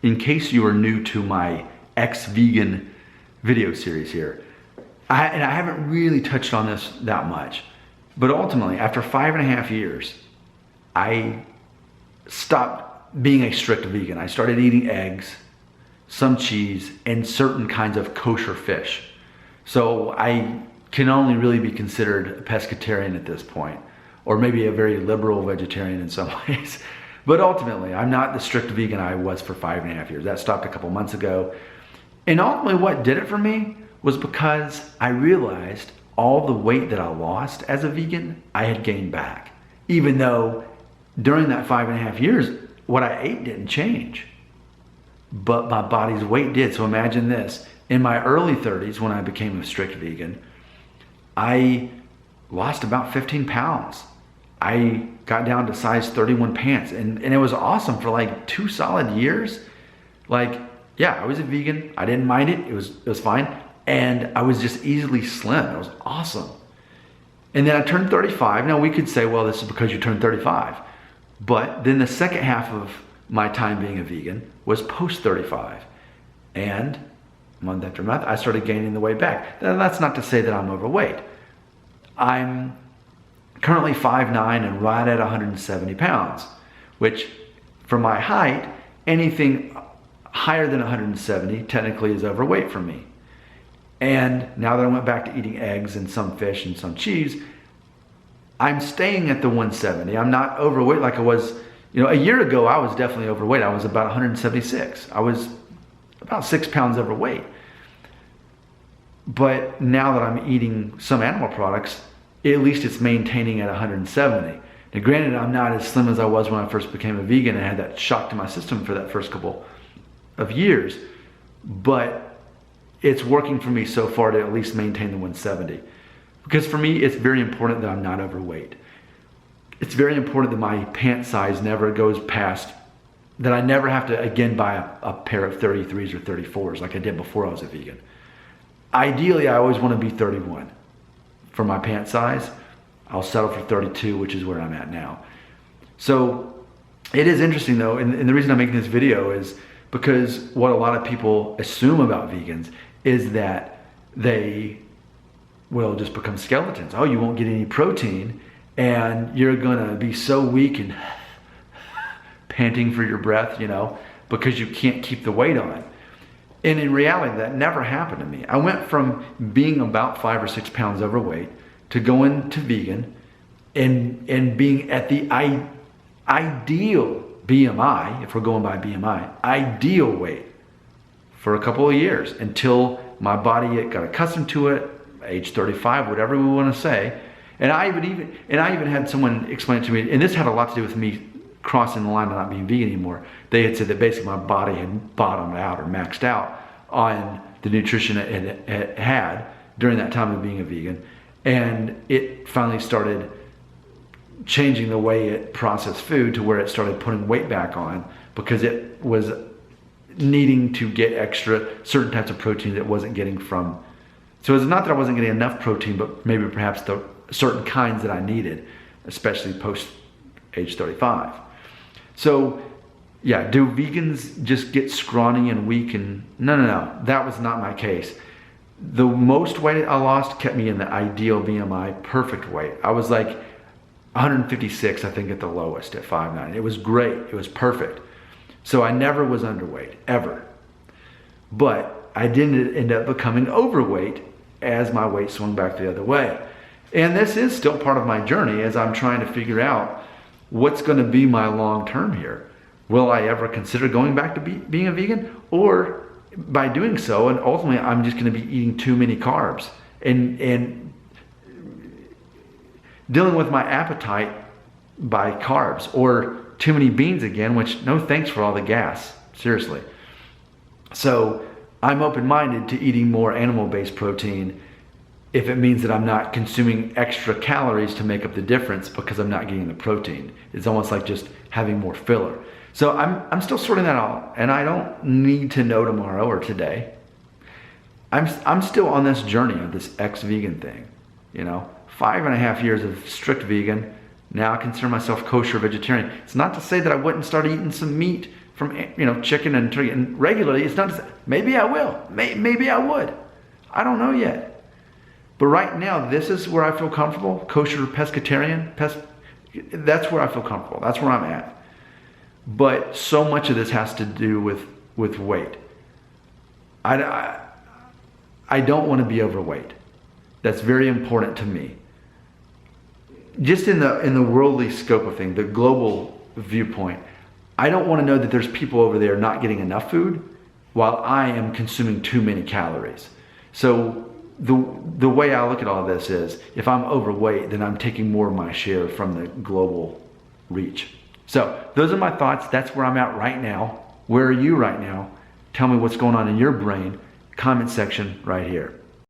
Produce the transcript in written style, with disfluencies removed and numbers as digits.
in case you are new to my ex-vegan video series here, and I haven't really touched on this that much, but ultimately, after 5.5 years, I stopped being a strict vegan. I started eating eggs, some cheese, and certain kinds of kosher fish. So I can only really be considered a pescatarian at this point, or maybe a very liberal vegetarian in some ways. But ultimately, I'm not the strict vegan I was for 5.5 years. That stopped a couple months ago. And ultimately what did it for me was because I realized all the weight that I lost as a vegan, I had gained back. Even though during that 5.5 years, what I ate didn't change, but my body's weight did. So imagine this, in my early 30s, when I became a strict vegan, I lost about 15 pounds. I got down to size 31 pants, and it was awesome for like 2 solid years. Like, yeah, I was a vegan. I didn't mind it. It was fine. And I was just easily slim. It was awesome. And then I turned 35. Now we could say, well, this is because you turned 35. But then the second half of my time being a vegan was post 35. And month after month, I started gaining the weight back. Now, that's not to say that I'm overweight. I'm currently 5'9" and right at 170 pounds, which for my height, anything higher than 170 technically is overweight for me. And now that I went back to eating eggs and some fish and some cheese, I'm staying at the 170. I'm not overweight like I was, a year ago I was definitely overweight. I was about 176. I was about 6 pounds overweight. But now that I'm eating some animal products, at least it's maintaining at 170. Now granted, I'm not as slim as I was when I first became a vegan and had that shock to my system for that first couple of years, but it's working for me so far to at least maintain the 170. Because for me, it's very important that I'm not overweight. It's very important that my pant size never goes past, that I never have to again buy a pair of 33s or 34s like I did before I was a vegan. Ideally, I always want to be 31 for my pant size. I'll settle for 32, which is where I'm at now. So it is interesting though, and the reason I'm making this video is because what a lot of people assume about vegans is that they will just become skeletons. Oh, you won't get any protein and you're gonna be so weak and panting for your breath, because you can't keep the weight on. And in reality, that never happened to me. I went from being about 5 or 6 pounds overweight to going to vegan and being at the ideal BMI, if we're going by BMI, ideal weight for a couple of years until my body got accustomed to it, age 35, whatever we want to say. And I even had someone explain it to me, and this had a lot to do with me crossing the line of not being vegan anymore. They had said that basically my body had bottomed out or maxed out on the nutrition it had during that time of being a vegan. And it finally started changing the way it processed food to where it started putting weight back on because it was needing to get extra certain types of protein that it wasn't getting from. So it's not that I wasn't getting enough protein, but maybe perhaps the certain kinds that I needed, especially post age 35. So yeah, do vegans just get scrawny and weak? And no, that was not my case. The most weight I lost kept me in the ideal BMI, perfect weight. I was like 156, I think, at the lowest at 5'9". It was great, it was perfect. So I never was underweight, ever. But I didn't end up becoming overweight as my weight swung back the other way. And this is still part of my journey as I'm trying to figure out what's gonna be my long term here. Will I ever consider going back to being a vegan? Or by doing so, and ultimately I'm just gonna be eating too many carbs and dealing with my appetite by carbs, or too many beans again, which no thanks for all the gas, seriously. So I'm open-minded to eating more animal-based protein if it means that I'm not consuming extra calories to make up the difference because I'm not getting the protein. It's almost like just having more filler. So I'm still sorting that out, and I don't need to know tomorrow or today. I'm still on this journey of this ex-vegan thing, 5.5 years of strict vegan. Now I consider myself kosher vegetarian. It's not to say that I wouldn't start eating some meat from chicken and turkey and regularly, it's not just, maybe I will, maybe I would. I don't know yet. But right now, this is where I feel comfortable. Kosher pescatarian, that's where I feel comfortable. That's where I'm at. But so much of this has to do with weight. I don't want to be overweight. That's very important to me. Just in the worldly scope of things, the global viewpoint, I don't want to know that there's people over there not getting enough food while I am consuming too many calories. So the way I look at all this is, if I'm overweight, then I'm taking more of my share from the global reach. So those are my thoughts. That's where I'm at right now. Where are you right now? Tell me what's going on in your brain. Comment section right here.